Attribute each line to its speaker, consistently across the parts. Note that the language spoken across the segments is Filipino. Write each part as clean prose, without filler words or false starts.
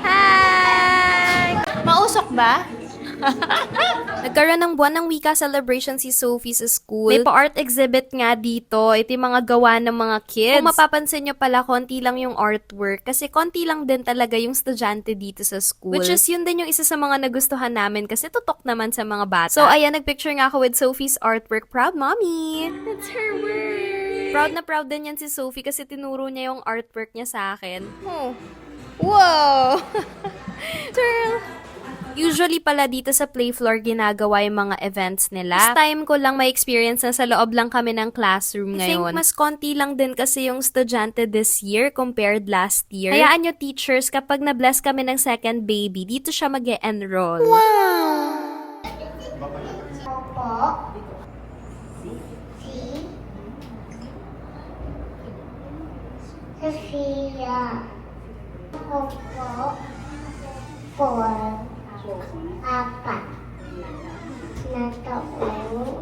Speaker 1: Hi! Mausok ba? Nagkaroon ng buwan ng wika celebration si Sophie sa school. May pa-art exhibit nga dito. Ito yung mga gawa ng mga kids. Kung mapapansin nyo pala, konti lang yung artwork. Kasi konti lang din talaga yung estudyante dito sa school. Which is yun din yung isa sa mga nagustuhan namin kasi tutok naman sa mga bata. So ayan, nagpicture nga ako with Sophie's artwork. Proud mommy! That's her work! Proud na proud din yan si Sophie kasi tinuro niya yung artwork niya sa akin. Oh. Wow! Girl! Usually pala dito sa play floor ginagawa yung mga events nila. This time ko lang may experience na sa loob lang kami ng classroom ngayon. I think mas konti lang din kasi yung estudyante this year compared last year. Hayaan nyo teachers, kapag na-bless kami ng second baby, dito siya mag-e-enroll. Wow!
Speaker 2: Opo. Si. Sophia. Opo. 4. 4 na taong gulang.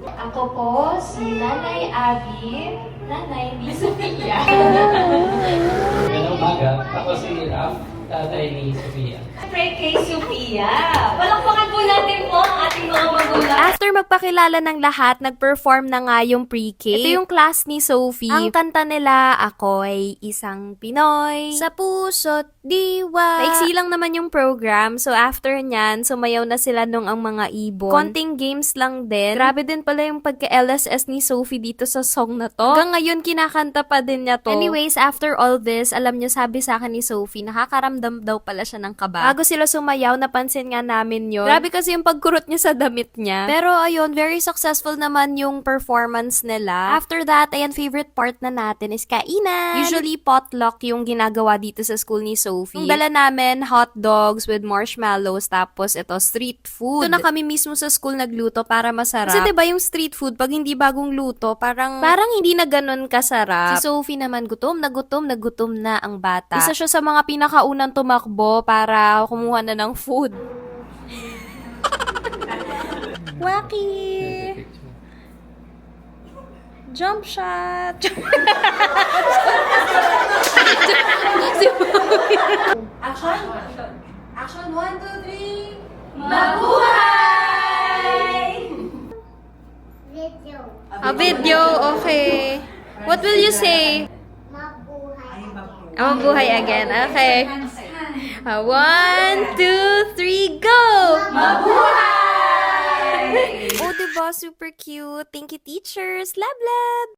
Speaker 3: Ako po si Nanay Abby, Nanay ni Sofia.
Speaker 4: Magandang umaga. Ako si Raf, tatay ni Sofia.
Speaker 3: Pray kay Sofia. Palakpakan po natin po ang ating mga magulang.
Speaker 1: After magpakilala ng lahat, nag-perform na nga yung pre-K. Ito yung class ni Sophie. Ang kanta nila, Ako'y Isang Pinoy, sa puso't diwa. Maiksi lang naman yung program. So after nyan, sumayaw na sila nung ang mga ibon. Konting games lang din. Grabe din pala yung pagka-LSS ni Sophie dito sa song na to. Hanggang ngayon, kinakanta pa din niya to. Anyways, after all this, alam niyo, sabi sa akin ni Sophie, nakakaramdam daw pala siya ng kaba. Bago sila sumayaw, napansin nga namin yun. Grabe kasi yung pagkurot niya sa damit niya. Pero ayun, very successful naman yung performance nila. After that, ayan, favorite part na natin is kainan. Usually, potluck yung ginagawa dito sa school ni Sophie. Yung dala namin, hot dogs with marshmallows, tapos ito, street food. Ito na kami mismo sa school nagluto para masarap. Kasi diba yung street food, pag hindi bagong luto, parang hindi na ganun kasarap. Si Sophie naman, gutom na ang bata. Isa siya sa mga pinakaunang tumakbo para kumuha na ng food. Wacky! Jump shot!
Speaker 3: Action! Action, 1, 2, 3! Mabuhay!
Speaker 2: Video.
Speaker 1: A video, okay. What will you say?
Speaker 2: Mabuhay.
Speaker 1: Mabuhay again, okay. 1, 2, 3, go!
Speaker 3: Mabuhay!
Speaker 1: Oh, diba? Super cute. Thank you, teachers. Love, love!